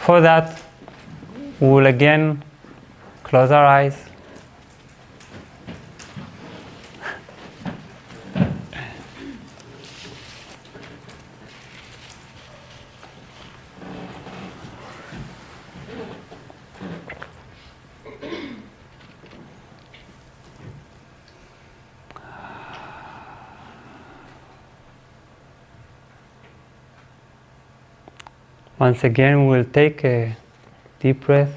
For that, we will again close our eyes. Once again, we will take a deep breath.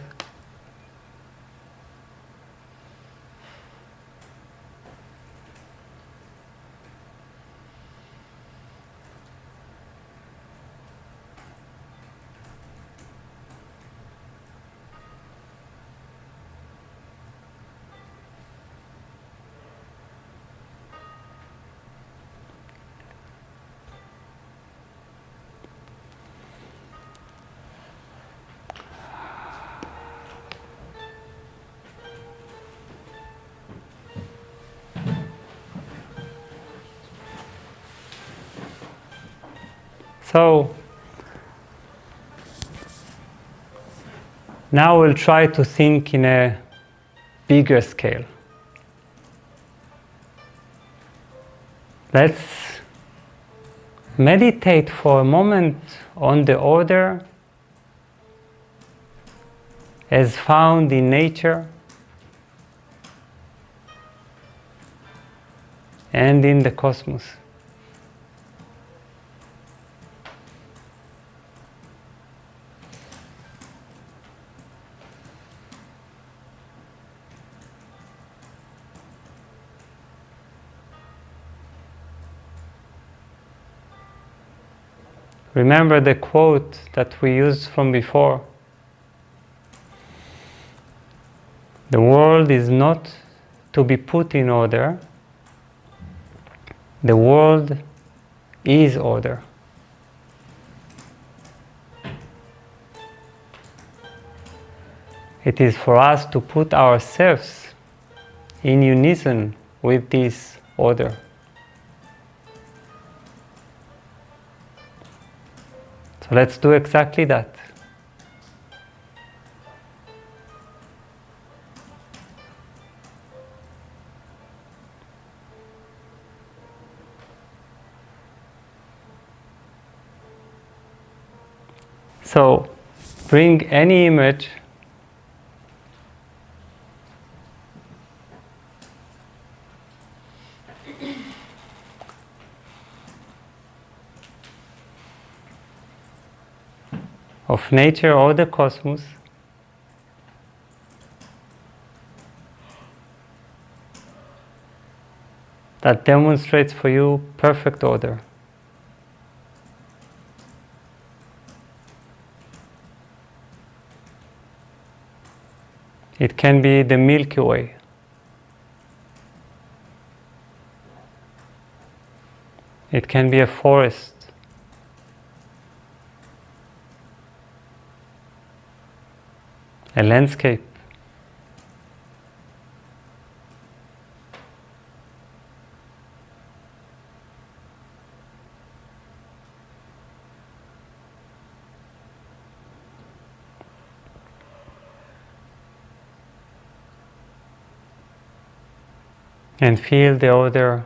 So, now we'll try to think in a bigger scale. Let's meditate for a moment on the order as found in nature and in the cosmos. Remember the quote that we used from before. The world is not to be put in order. The world is order. It is for us to put ourselves in unison with this order. So let's do exactly that. So bring any image of nature or the cosmos that demonstrates for you perfect order. It can be the Milky Way. It can be a forest. A landscape. And feel the order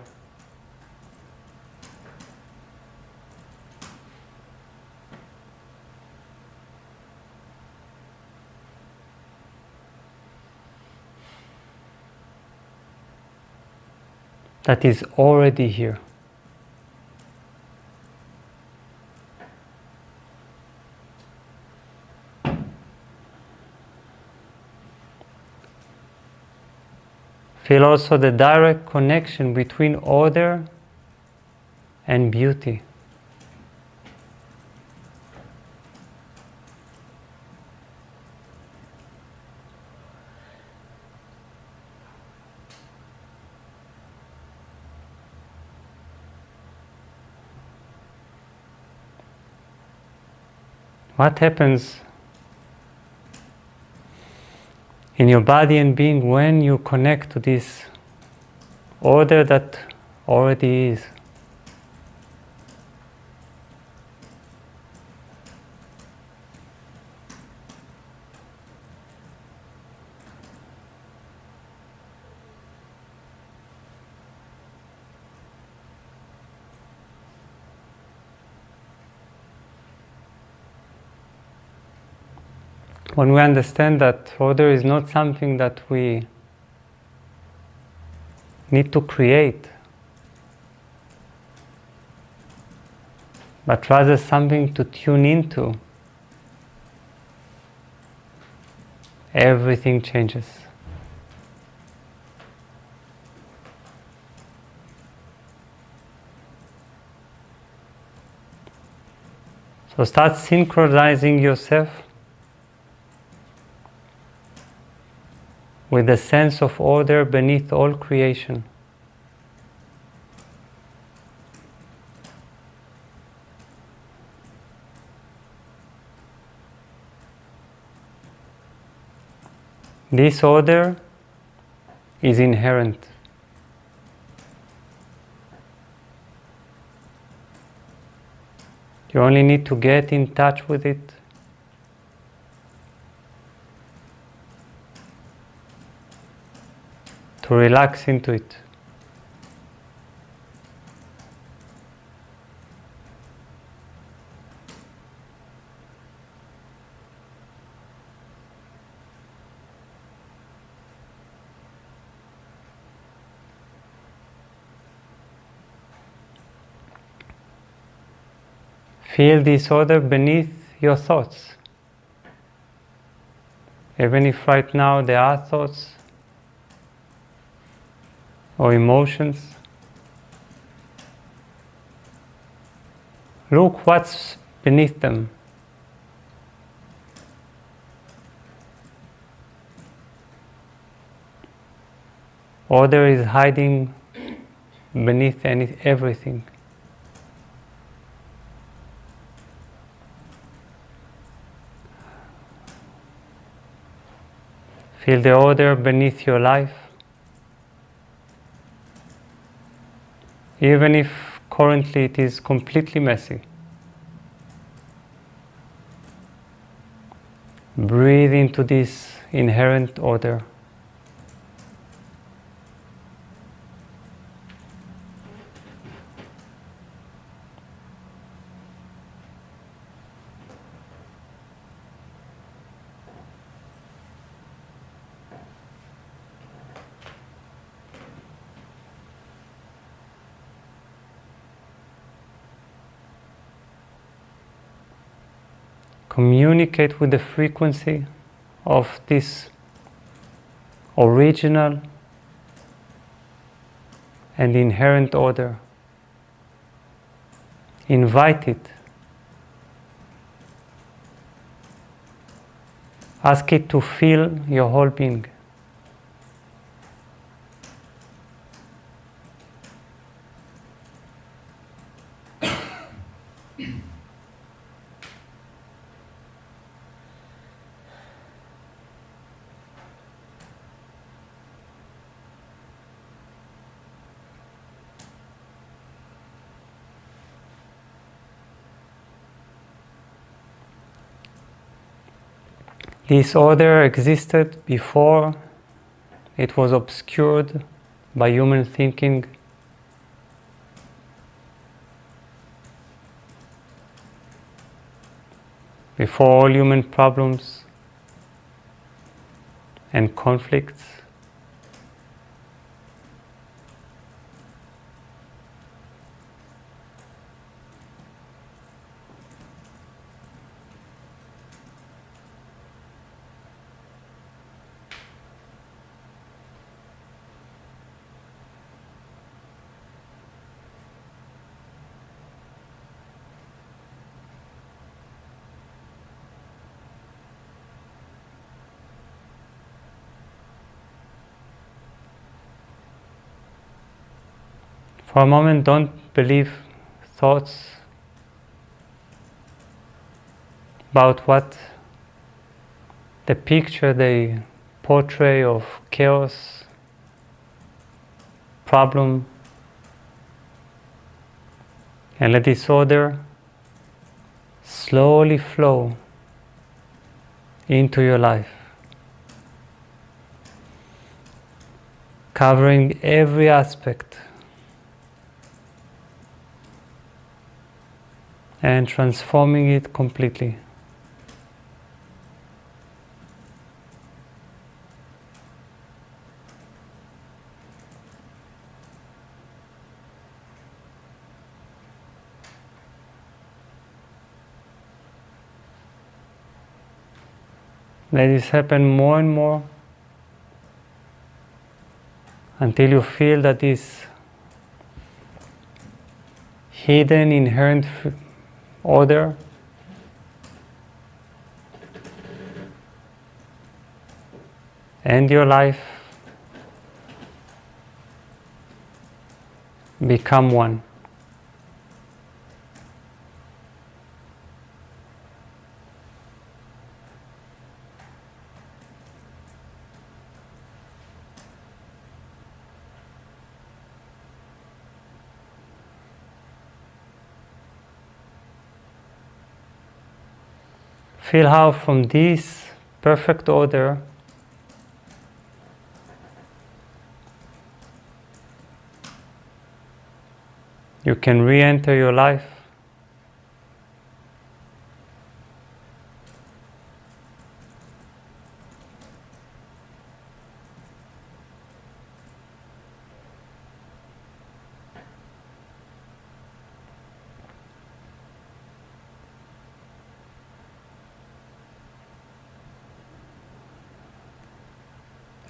that is already here. Feel also the direct connection between order and beauty. What happens in your body and being when you connect to this order that already is? when we understand that order is not something that we need to create, but rather something to tune into, everything changes. So start synchronizing yourself with the sense of order beneath all creation. This order is inherent. You only need to get in touch with it, to relax into it. Feel this order beneath your thoughts. Even if right now there are thoughts or emotions, look what's beneath them. Order is hiding beneath everything. Feel the order beneath your life, even if currently it is completely messy. Breathe into this inherent order. Communicate with the frequency of this original and inherent order. Invite it. Ask it to fill your whole being. This order existed before it was obscured by human thinking. Before all human problems and conflicts. For a moment, don't believe thoughts about what the picture they portray of chaos, problem, and let this order slowly flow into your life, covering every aspect and transforming it completely. Let this happen more and more until you feel that this hidden, inherent order and your life become one. Feel how from this perfect order you can re-enter your life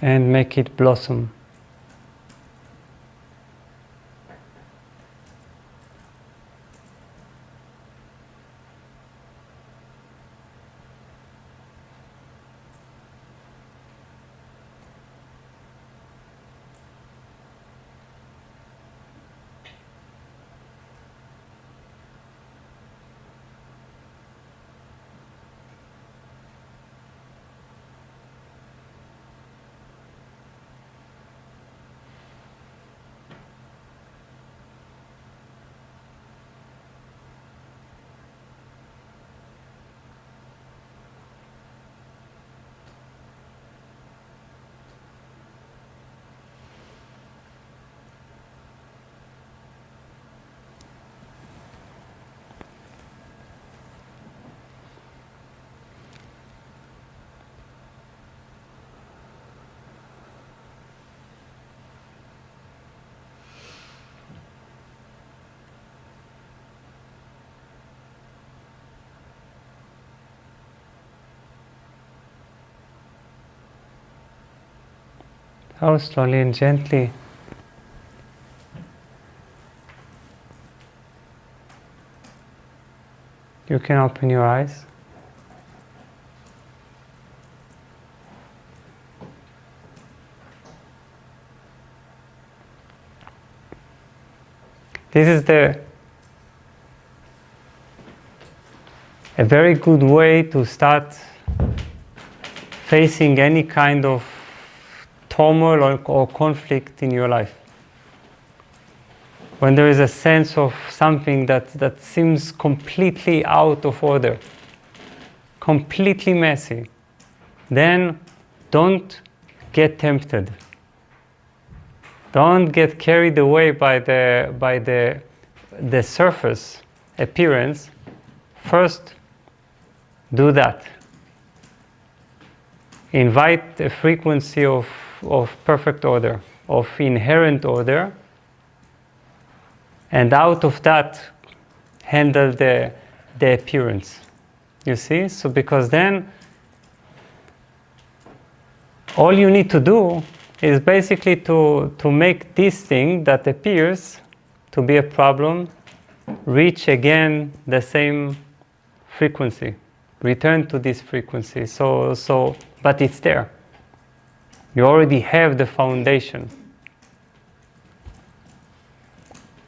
and make it blossom. How slowly and gently you can open your eyes. This is a very good way to start facing any kind of turmoil or conflict in your life. When there is a sense of something that seems completely out of order, completely messy, then don't get tempted. Don't get carried away by the surface appearance. First, do that. Invite a frequency of perfect order, of inherent order, and out of that, handle the appearance. You see? So because then, all you need to do is basically to make this thing that appears to be a problem reach again the same frequency. Return to this frequency. But it's there. You already have the foundation.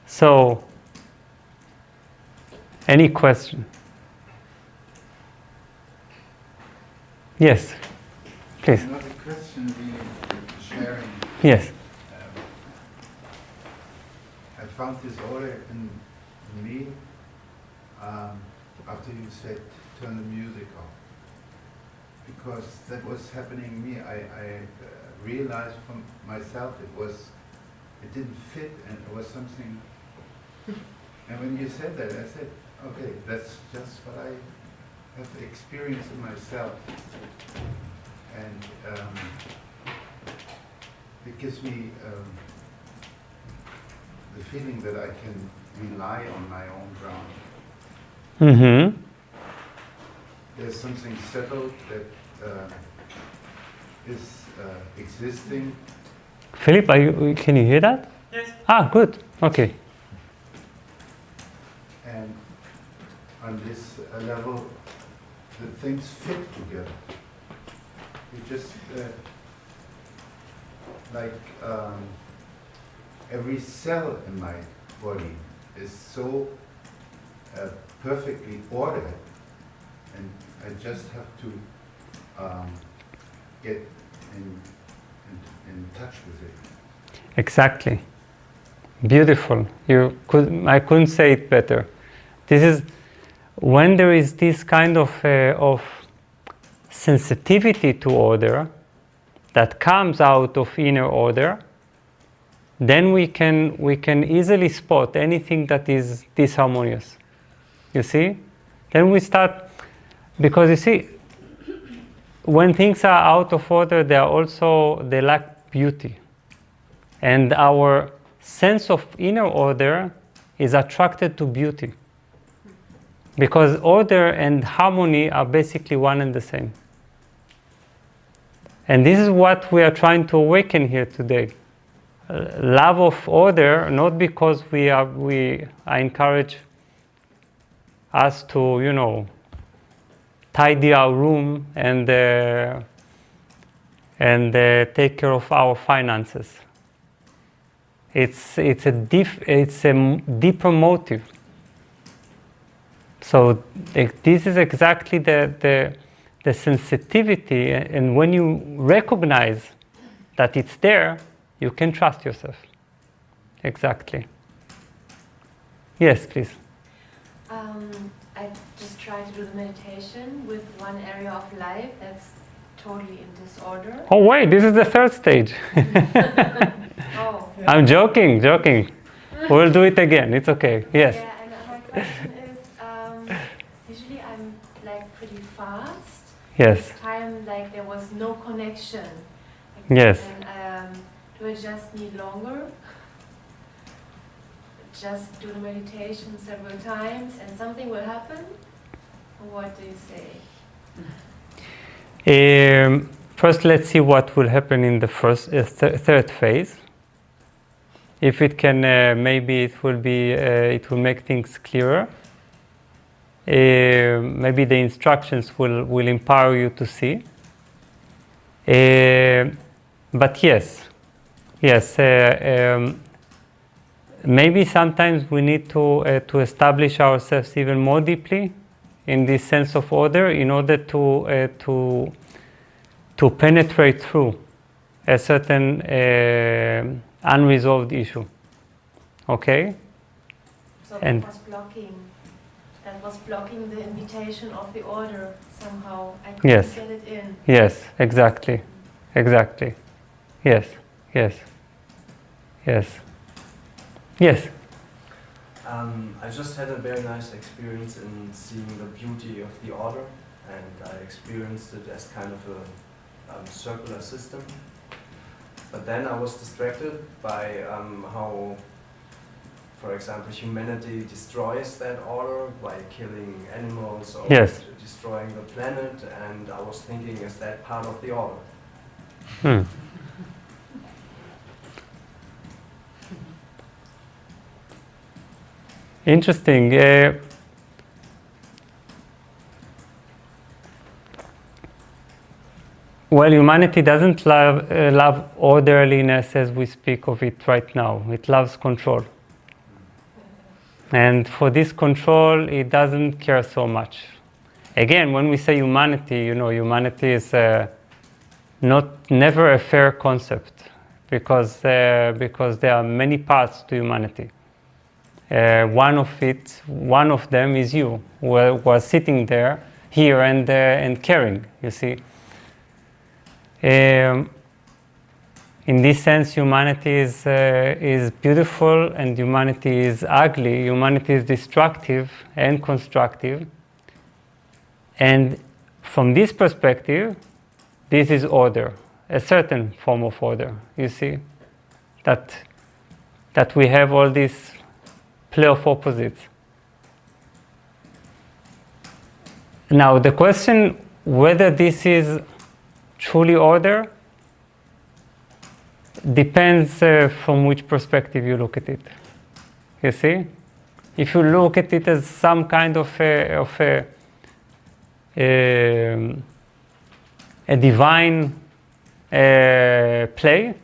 So, any question? Yes, please. Another question really sharing. Yes. I found this order in me after you said turn the music off. Because that was happening to me. I realized from myself it didn't fit, and it was something. And when you said that, I said, okay, that's just what I have experienced in myself. And it gives me the feeling that I can rely on my own ground. Mm-hmm. there's something settled that is existing. Philip, can you hear that? Yes. Ah, good. Okay. And on this level, the things fit together. It just like every cell in my body is so perfectly ordered, and I just have to get in touch with it. Exactly. Beautiful. I couldn't say it better. This is when there is this kind of sensitivity to order that comes out of inner order, then we can easily spot anything that is disharmonious. You see? Then we start, because you see, when things are out of order, they lack beauty. And our sense of inner order is attracted to beauty. Because order and harmony are basically one and the same. And this is what we are trying to awaken here today. Love of order, not because I encourage us to, tidy our room and take care of our finances. It's a deeper motive. So this is exactly the sensitivity, and when you recognize that it's there, you can trust yourself. Exactly. Yes, please. I just try to do the meditation with one area of life that's totally in disorder. Oh wait, this is the third stage. Oh. I'm joking. We'll do it again. It's okay. Yes. Yeah, and my question is, usually I'm like pretty fast. Yes. This time, like there was no connection. Yes. And do I just need longer? Just do the meditation several times and something will happen? Or what do you say? First, let's see what will happen in the third phase. If it can, maybe it will make things clearer. Maybe the instructions will empower you to see. But yes, maybe sometimes we need to establish ourselves even more deeply in this sense of order in order to penetrate through a certain unresolved issue. Okay? So And that was blocking the invitation of the order somehow. I couldn't get it in. Yes, exactly. Yes. I just had a very nice experience in seeing the beauty of the order, and I experienced it as kind of a circular system. But then I was distracted by how, for example, humanity destroys that order by killing animals or destroying the planet, and I was thinking, is that part of the order? Interesting. Well, humanity doesn't love orderliness as we speak of it right now. It loves control. And for this control, it doesn't care so much. Again, when we say humanity, humanity is never a fair concept because there are many parts to humanity. One of them is you, who are sitting here and caring. You see. In this sense, humanity is beautiful and humanity is ugly. Humanity is destructive and constructive. And from this perspective, this is order, a certain form of order. You see, that we have all this play of opposites. Now the question whether this is truly order depends from which perspective you look at it. You see? If you look at it as some kind of a divine play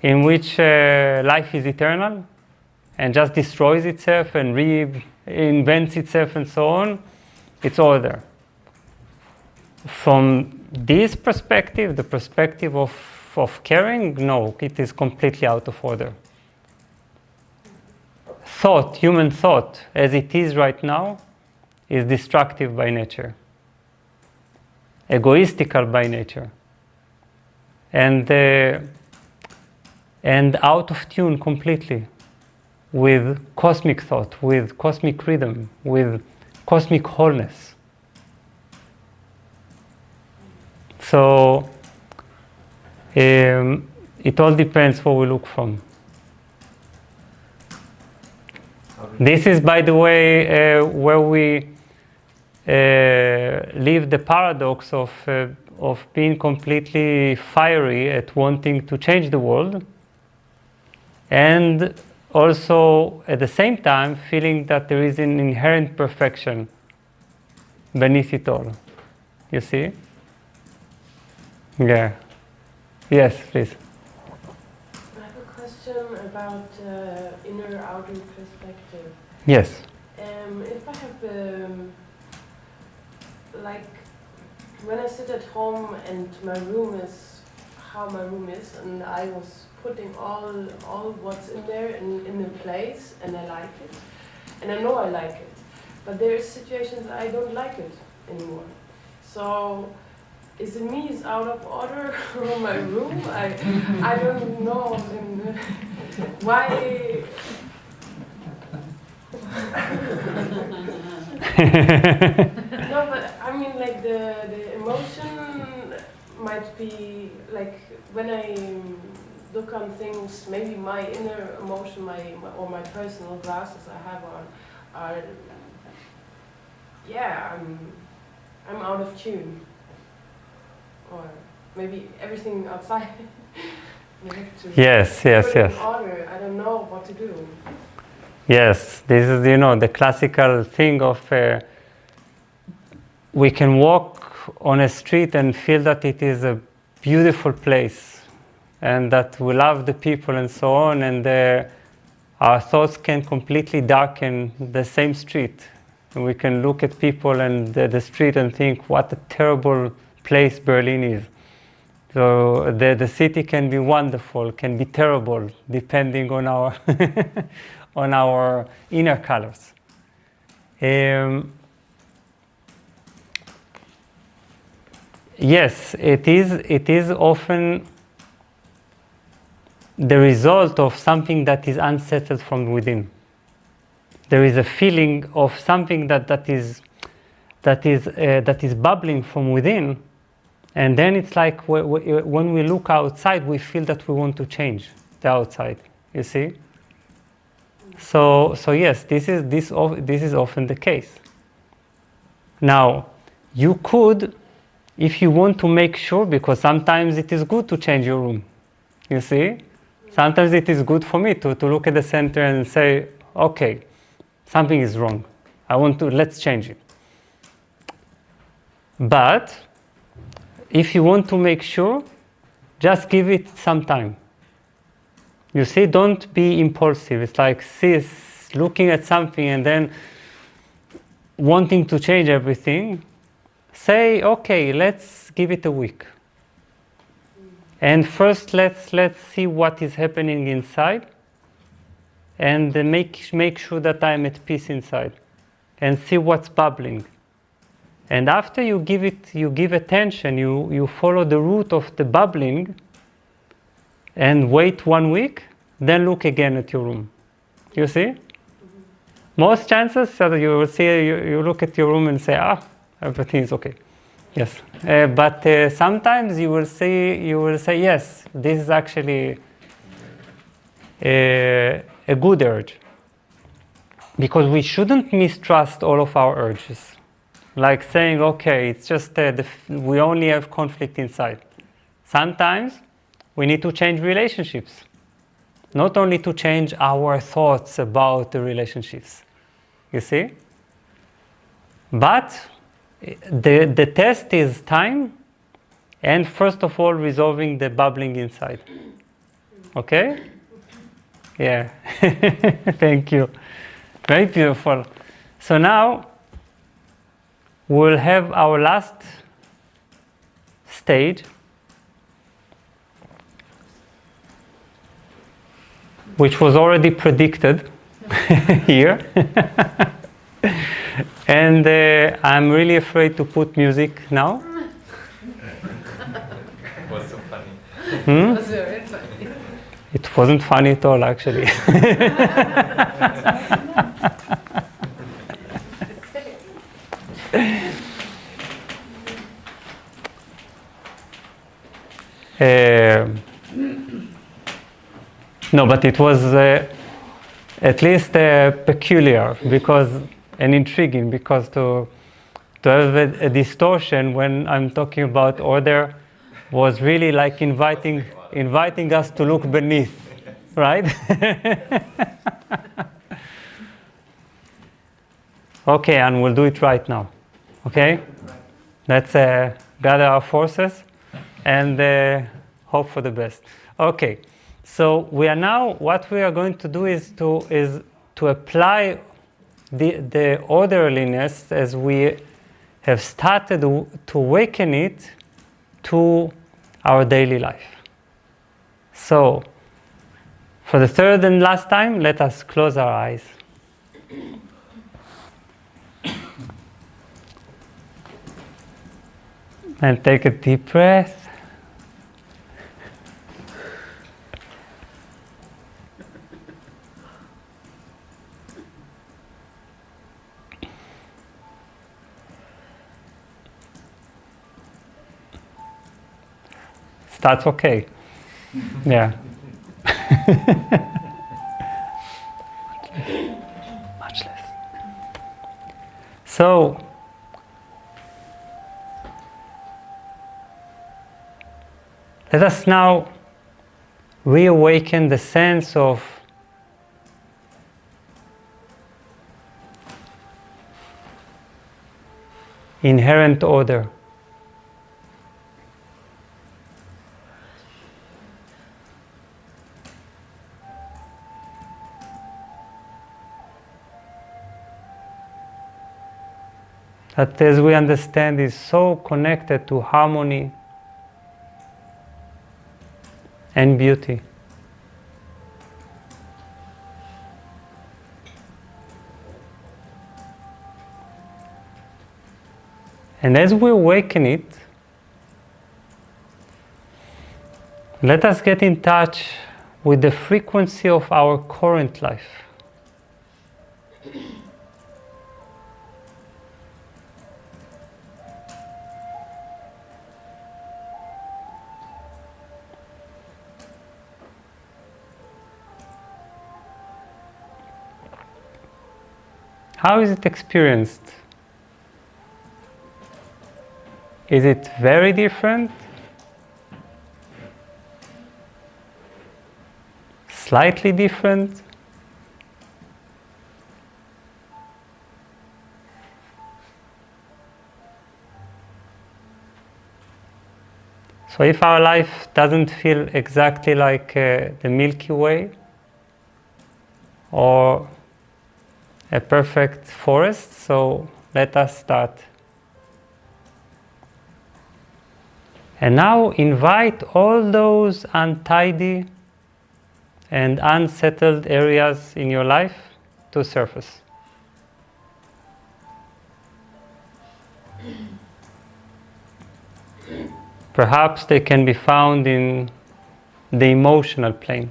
in which life is eternal and just destroys itself and reinvents itself and so on, it's order. From this perspective, the perspective of caring, no, it is completely out of order. Thought, human thought, as it is right now, is destructive by nature, egoistical by nature, and out of tune completely with cosmic thought, with cosmic rhythm, with cosmic wholeness. So it all depends where we look from. This is, by the way, where we live the paradox of being completely fiery at wanting to change the world, and also at the same time feeling that there is an inherent perfection beneath it all. You see? Yeah. Yes, please. I have a question about inner-outer perspective. Yes. If I have, like, when I sit at home and my room is how my room is, and I was putting all what's in there in a place, and I like it, and I know I like it, but there are situations I don't like it anymore. So, is it me is out of order or my room? I don't know why. No, but I mean, like the emotion might be like when I look on things. Maybe my inner emotion, or my personal glasses I have on, are I'm out of tune, or maybe everything outside. You have to Yes. put it in order. I don't know what to do. Yes, this is, the classical thing of we can walk on a street and feel that it is a beautiful place and that we love the people and so on, and our thoughts can completely darken the same street. And we can look at people and the street and think, what a terrible place Berlin is. So the city can be wonderful, can be terrible, depending on our on our inner colors. Yes, it is often the result of something that is unsettled from within. There is a feeling of something that is bubbling from within, and then it's like when we look outside, we feel that we want to change the outside. You see? So yes, this is often the case. Now, you could, if you want to make sure, because sometimes it is good to change your room. You see? Sometimes it is good for me to look at the center and say, okay, something is wrong. Let's change it. But if you want to make sure, just give it some time. You see, don't be impulsive. It's like looking at something and then wanting to change everything. Say, okay, let's give it a week. And first, let's see what is happening inside, and make sure that I'm at peace inside, and see what's bubbling. And after you give attention, you follow the root of the bubbling, and wait 1 week, then look again at your room. You see? Mm-hmm. Most chances that you will see, you look at your room and say, everything is okay. Yes. But sometimes you will say, yes, this is actually a good urge. because we shouldn't mistrust all of our urges. Like saying, okay, it's just we only have conflict inside. Sometimes we need to change relationships. Not only to change our thoughts about the relationships, you see? But the test is time, and first of all, resolving the bubbling inside. Okay? Yeah. Thank you. Very beautiful. So now, we'll have our last stage, which was already predicted here. And I'm really afraid to put music now. What's so funny? Hmm? That's very funny. It wasn't funny at all, actually. No, but it was at least peculiar and intriguing, because to have a distortion when I'm talking about order was really like inviting us to look beneath, right? Okay, and we'll do it right now. Okay? Let's gather our forces and hope for the best. Okay. So what we are going to do is to apply the orderliness as we have started to awaken it to our daily life. So, for the third and last time, let us close our eyes. And take a deep breath. That's okay. Yeah. Much less. So, let us now reawaken the sense of inherent order. That, as we understand, is so connected to harmony and beauty. And as we awaken it, let us get in touch with the frequency of our current life. How is it experienced? Is it very different? Slightly different? So if our life doesn't feel exactly like the Milky Way or a perfect forest, so let us start. And now invite all those untidy and unsettled areas in your life to surface. Perhaps they can be found in the emotional plane.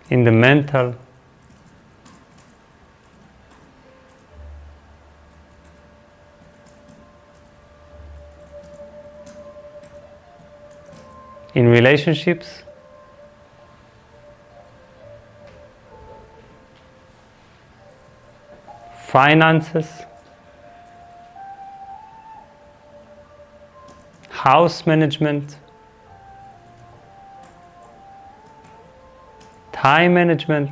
In the mental, in relationships, finances, house management, time management,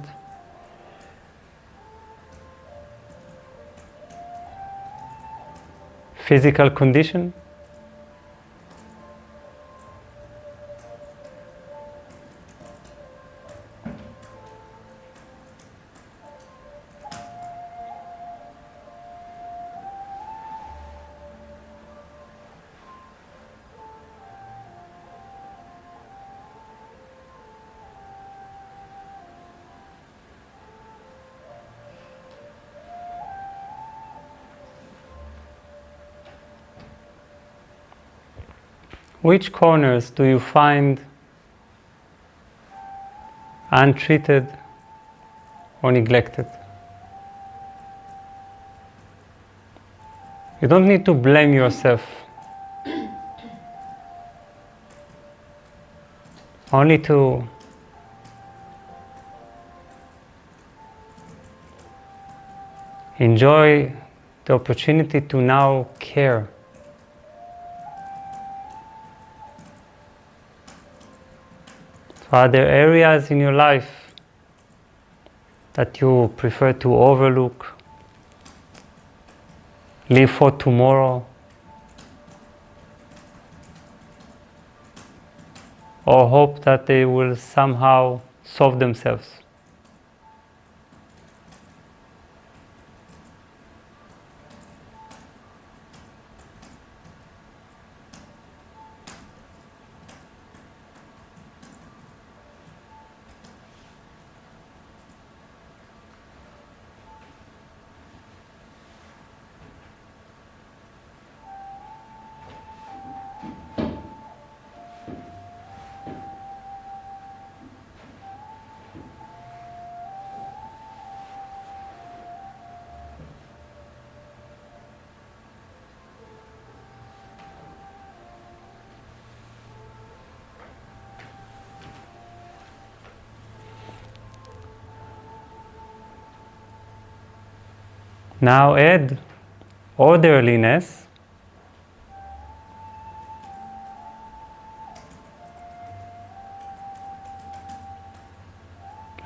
physical condition, which corners do you find untreated or neglected? You don't need to blame yourself. Only to enjoy the opportunity to now care. Are there areas in your life that you prefer to overlook, leave for tomorrow, or hope that they will somehow solve themselves? Now add orderliness.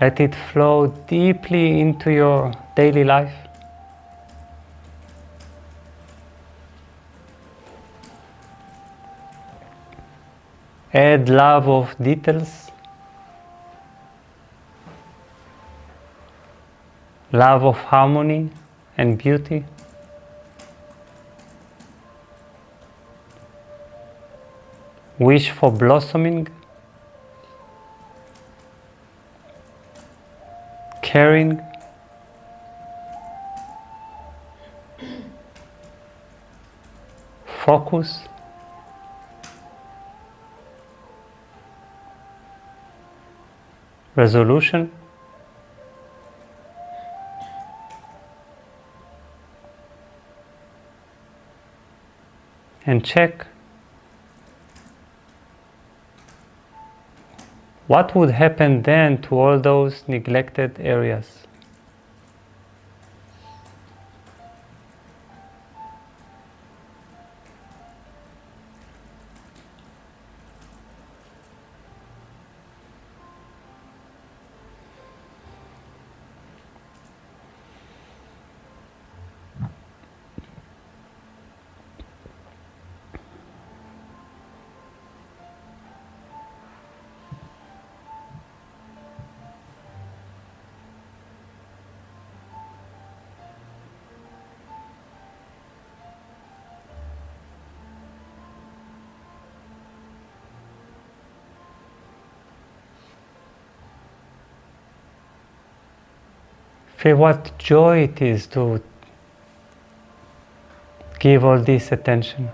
Let it flow deeply into your daily life. Add love of details, love of harmony and beauty. Wish for blossoming, caring, focus, resolution, and check what would happen then to all those neglected areas. Feel what joy it is to give all this attention.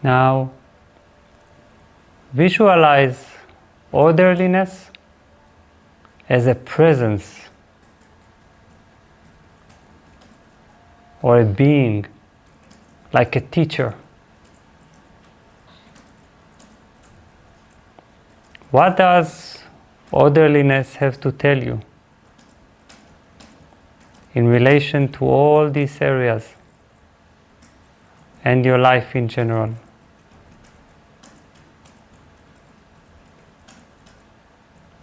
Now, visualize orderliness as a presence or a being, like a teacher. What does orderliness have to tell you in relation to all these areas and your life in general?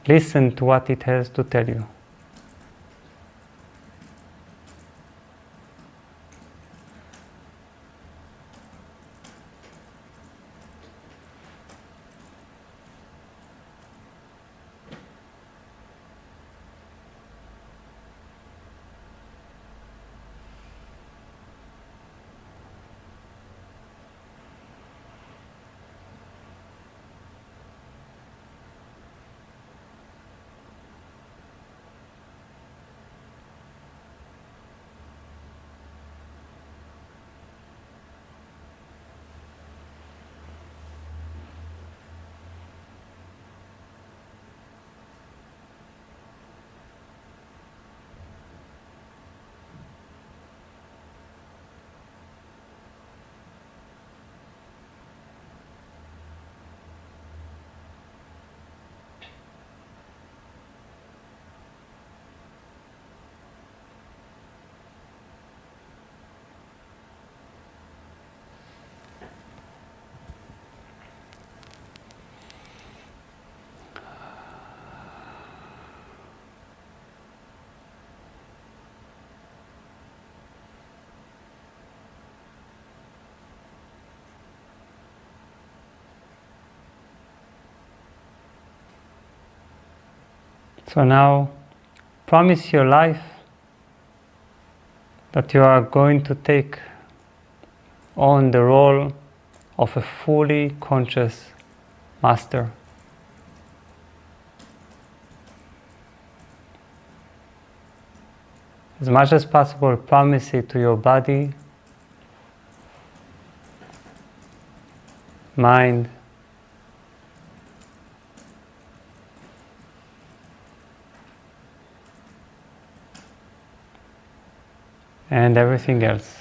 Listen to what it has to tell you. So now, promise your life that you are going to take on the role of a fully conscious master. As much as possible, promise it to your body, mind, and everything else.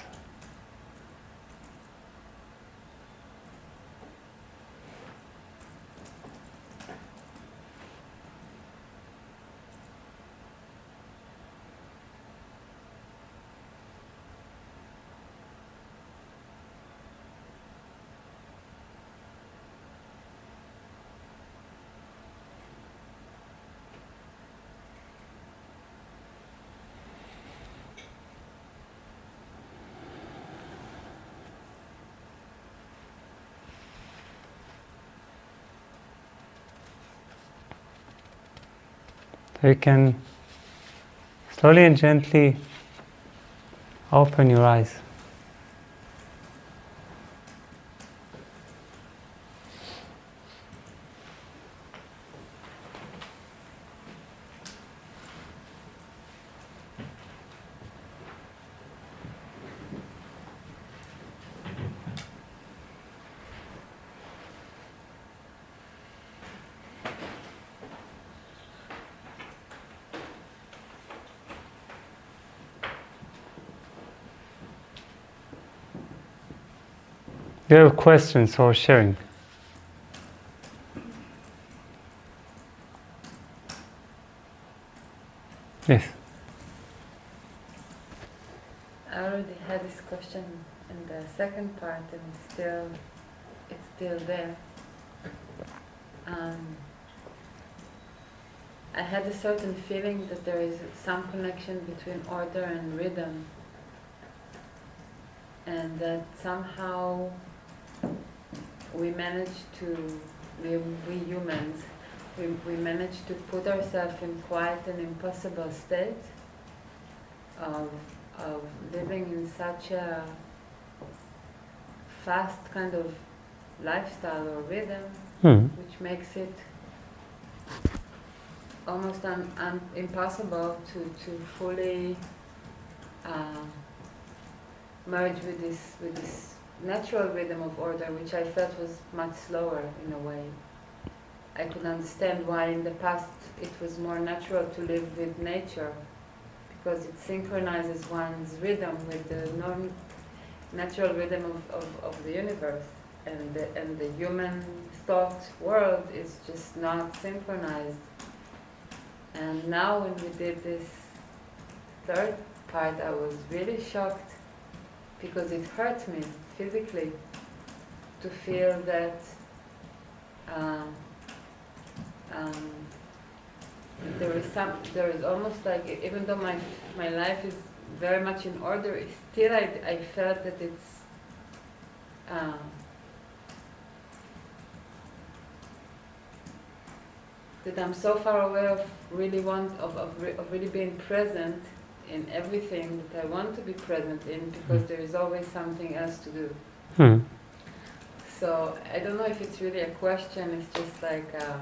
So you can slowly and gently open your eyes. Do you have questions or sharing? Yes. I already had this question in the second part, and it's still there. I had a certain feeling that there is some connection between order and rhythm, and that somehow we managed to, we humans, we managed to put ourselves in quite an impossible state of living in such a fast kind of lifestyle or rhythm, which makes it almost impossible to fully merge with this natural rhythm of order, which I felt was much slower in a way. I could understand why in the past it was more natural to live with nature, because it synchronizes one's rhythm with the natural rhythm of the universe, and the human thought world is just not synchronized. And now when we did this third part, I was really shocked, because it hurt me physically to feel that there is almost like, even though my life is very much in order, still I felt that it's that I'm so far away of really being present in everything that I want to be present in, because there is always something else to do. So I don't know if it's really a question. It's just like yeah.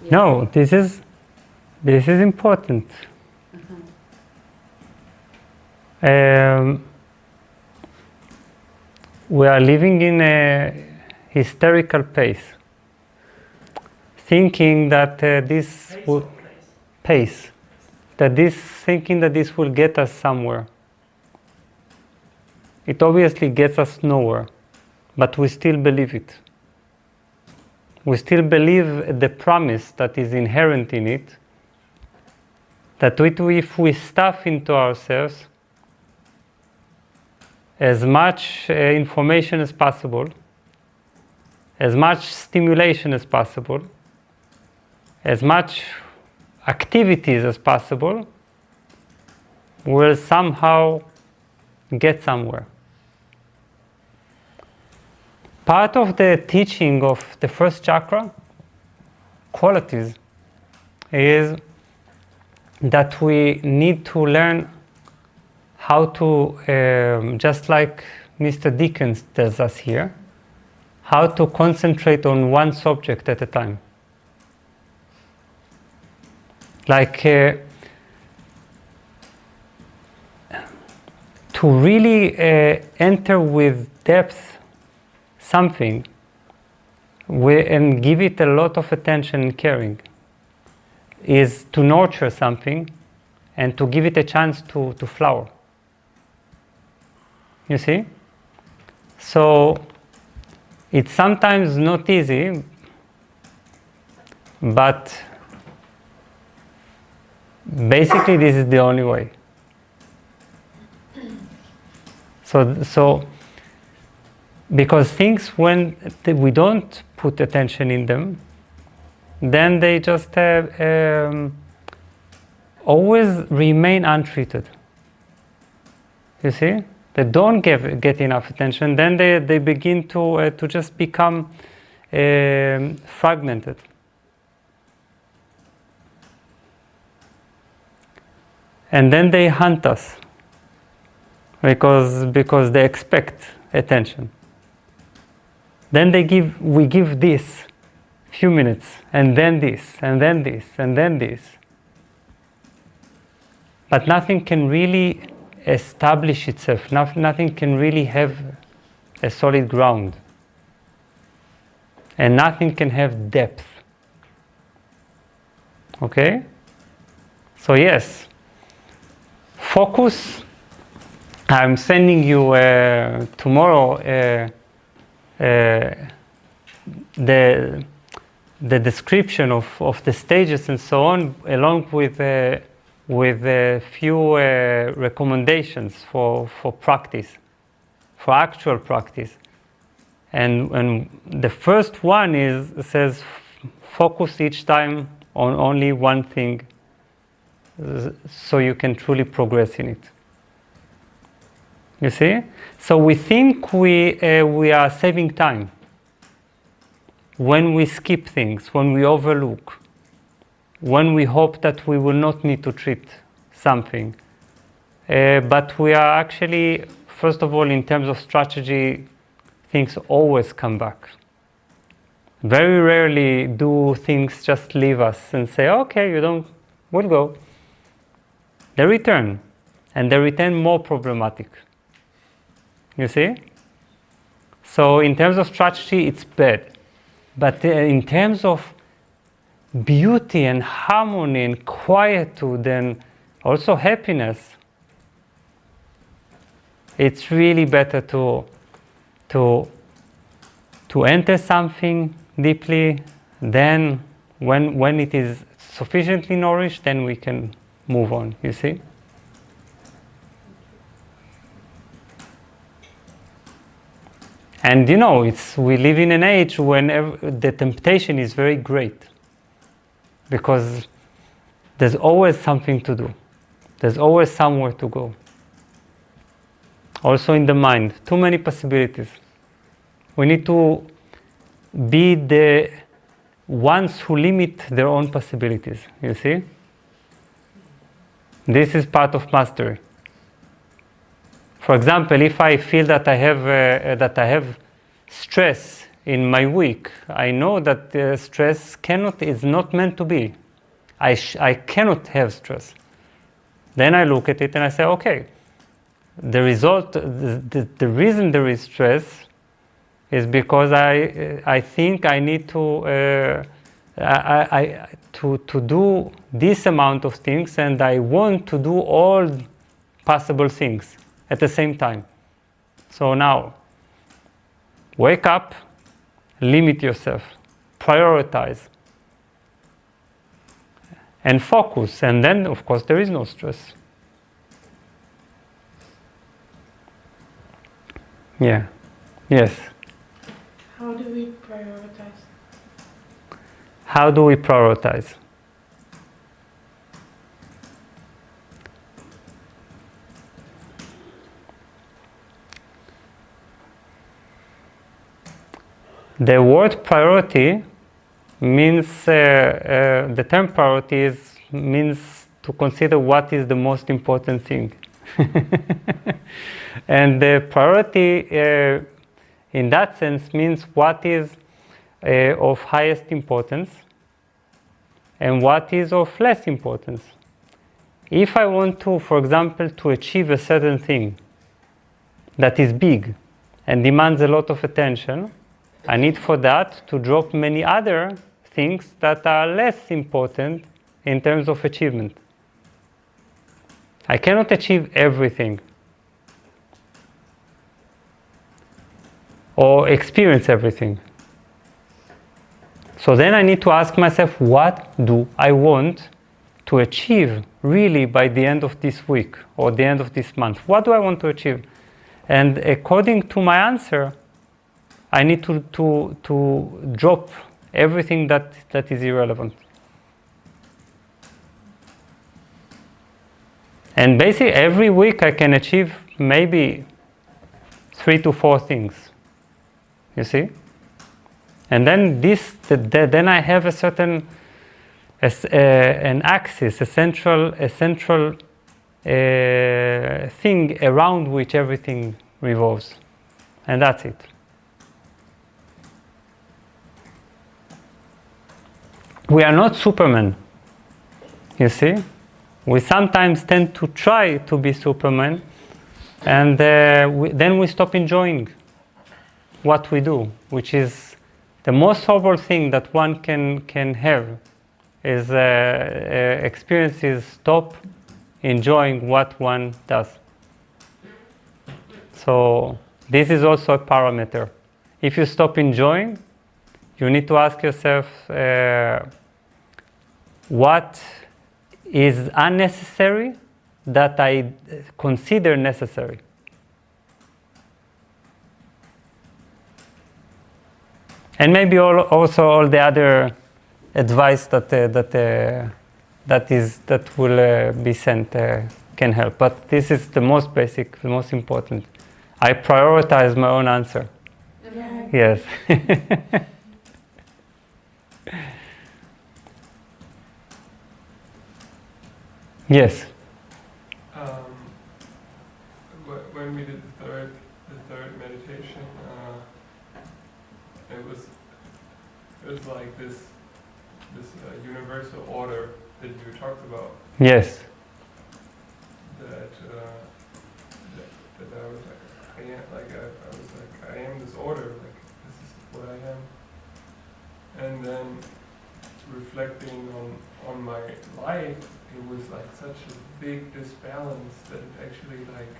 No, this is important. We are living in a hysterical pace, thinking that this will thinking that this will get us somewhere. It obviously gets us nowhere, but we still believe it. We still believe the promise that is inherent in it, that if we stuff into ourselves as much information as possible, as much stimulation as possible, as much activities as possible, we'll somehow get somewhere. Part of the teaching of the first chakra, qualities, is that we need to learn how to, just like Mr. Dickens tells us here, how to concentrate on one subject at a time. Like to really enter with depth something and give it a lot of attention and caring, is to nurture something and to give it a chance to flower. You see? So it's sometimes not easy, but basically this is the only way. So because things, when we don't put attention in them, then they just always remain untreated. You see? They don't get enough attention, then they begin to just become fragmented. And then they hunt us because they expect attention. Then we give this few minutes, and then this, and then this, and then this. But nothing can really establish itself. Nothing can really have a solid ground. And nothing can have depth. Okay? So yes, focus. I'm sending you tomorrow the description of the stages and so on, along with a few recommendations for practice, for actual practice. And the first one says focus each time on only one thing, so you can truly progress in it. You see? So we think we are saving time when we skip things, when we overlook, when we hope that we will not need to treat something. But we are actually, first of all, in terms of strategy, things always come back. Very rarely do things just leave us and say, okay, we'll go. They return, and they return more problematic. You see? So in terms of strategy, it's bad. But in terms of beauty and harmony and quietude and also happiness, it's really better to enter something deeply. Then when it is sufficiently nourished, then we can move on, you see? And we live in an age when the temptation is very great, because there's always something to do. There's always somewhere to go. Also in the mind, too many possibilities. We need to be the ones who limit their own possibilities, you see? This is part of mastery. For example, if I feel that I have stress in my week, I know that stress is not meant to be. I cannot have stress. Then I look at it and I say, okay, the reason there is stress is because I think I need to do this amount of things, and I want to do all possible things at the same time. So now, wake up, limit yourself, prioritize, and focus. And then, of course, there is no stress. Yeah. Yes. How do we prioritize? How do we prioritize? The word priority means, the term priority means to consider what is the most important thing. And the priority in that sense means what is of highest importance and what is of less importance. If I want to, for example, to achieve a certain thing that is big and demands a lot of attention, I need for that to drop many other things that are less important in terms of achievement. I cannot achieve everything or experience everything. So then I need to ask myself, what do I want to achieve really by the end of this week or the end of this month? What do I want to achieve? And according to my answer, I need to drop everything that is irrelevant. And basically every week I can achieve maybe 3 to 4 things, you see? And then then I have a certain, an axis, a central thing around which everything revolves. And that's it. We are not Superman, you see? We sometimes tend to try to be Superman, and then we stop enjoying what we do, which is the most horrible thing that one can have, is experiences stop enjoying what one does. So this is also a parameter. If you stop enjoying, you need to ask yourself, what is unnecessary that I consider necessary? And maybe also all the other advice that will be sent can help. But this is the most basic, the most important. I prioritize my own answer. Yeah. Yes. Yes. When we did the third meditation, it was like this universal order that you talked about. Yes. That I was like, I was like, I am this order, like this is what I am. And then reflecting on my life, it was like such a big disbalance that it actually, like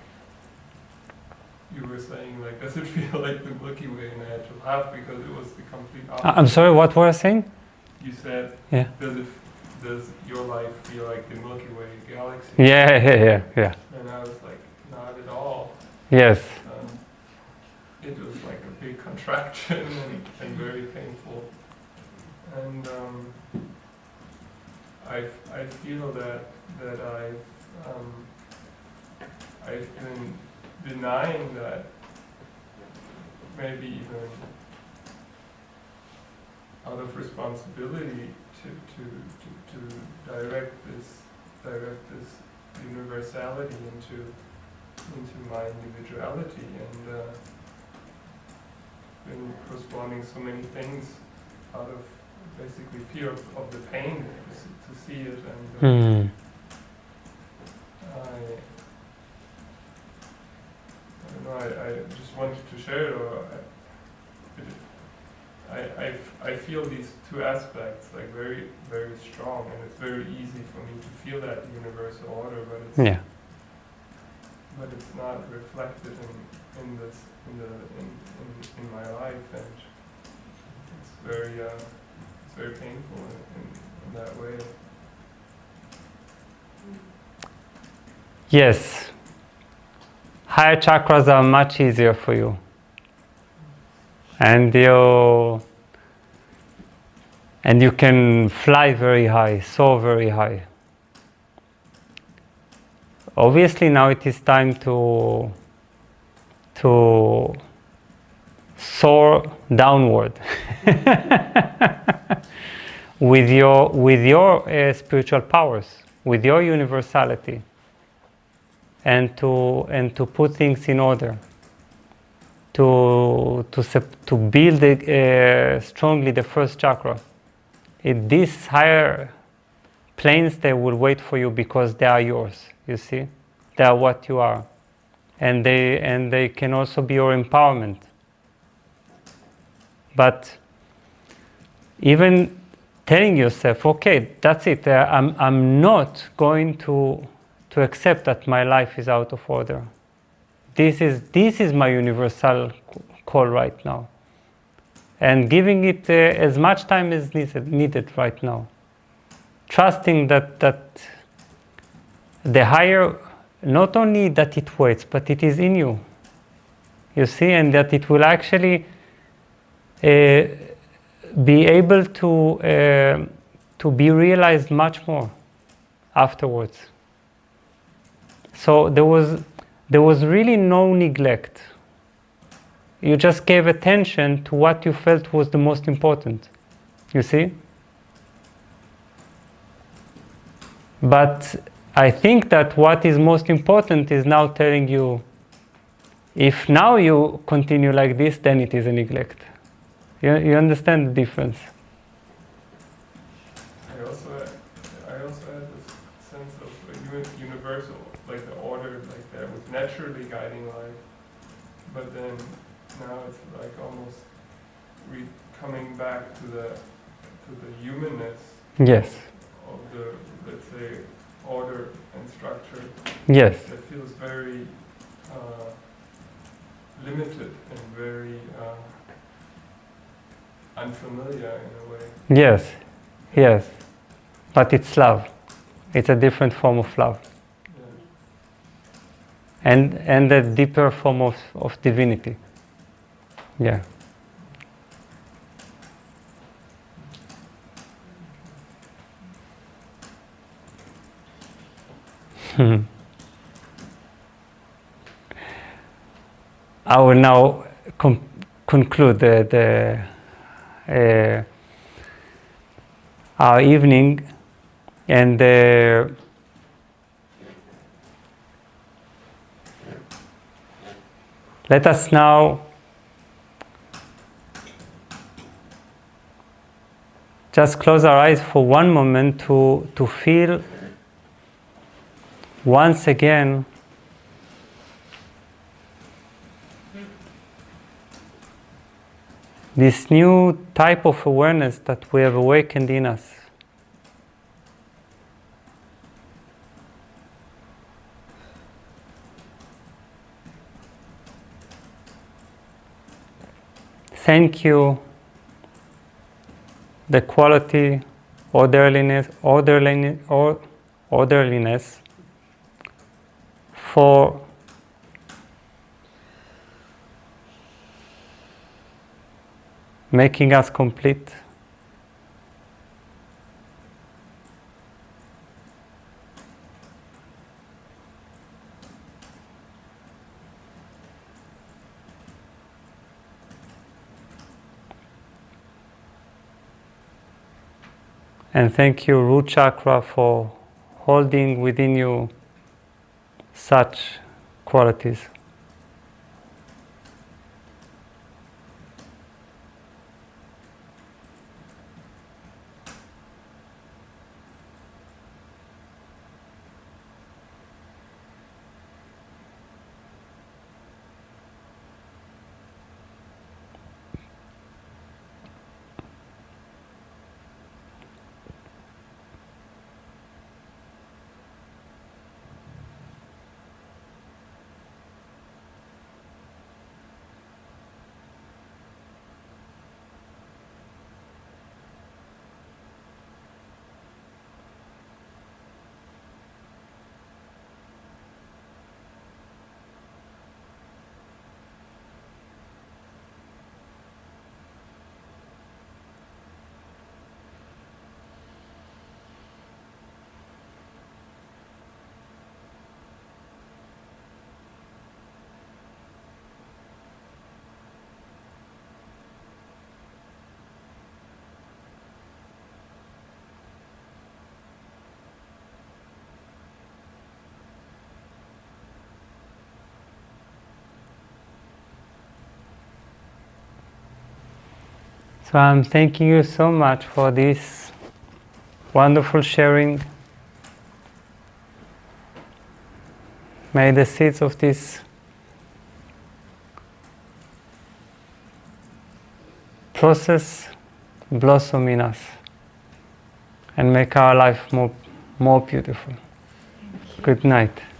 you were saying, like, does it feel like the Milky Way? And I had to laugh because it was the complete opposite. I'm sorry, what were you saying? You said, Yeah. Does your life feel like the Milky Way galaxy? Yeah. And I was like, not at all. Yes. It was like a big contraction and very painful. And I feel that I've been denying that, maybe even out of responsibility to direct this universality into my individuality, and been postponing so many things out of basically fear of the pain to see it, and I don't know, I just wanted to share it, or I feel these two aspects like very, very strong, and it's very easy for me to feel that universal order, but it's but it's not reflected in my life, and it's very painful in that way. Yes. Higher chakras are much easier for you. And you can fly very high, soar very high. Obviously now it is time to soar downward with your spiritual powers, with your universality, and to put things in order, to build strongly the first chakra. These higher planes, they will wait for you because they are yours. You see, they are what you are, and they can also be your empowerment. But even telling yourself, okay, that's it. I'm not going to accept that my life is out of order. This is my universal call right now, and giving it as much time as needed right now. Trusting that the higher, not only that it waits, but it is in you. You see, and that it will actually be able to be realized much more afterwards. So there was really no neglect. You just gave attention to what you felt was the most important. You see? But I think that what is most important is now telling you, if now you continue like this, then it is a neglect. You understand the difference? I also had this sense of a universal, like the order, like that was naturally guiding life, but then now it's like almost coming back to the humanness. Yes. Of the, let's say, order and structure. Yes. That feels very limited and very unfamiliar in a way. Yes. But it's love. It's a different form of love. Yeah. And a deeper form of divinity. Yeah. I will now conclude our evening, and let us now just close our eyes for one moment to feel once again this new type of awareness that we have awakened in us. Thank you, the quality, orderliness, for making us complete. And thank you, root chakra, for holding within you such qualities. So I'm thanking you so much for this wonderful sharing. May the seeds of this process blossom in us and make our life more beautiful. Good night.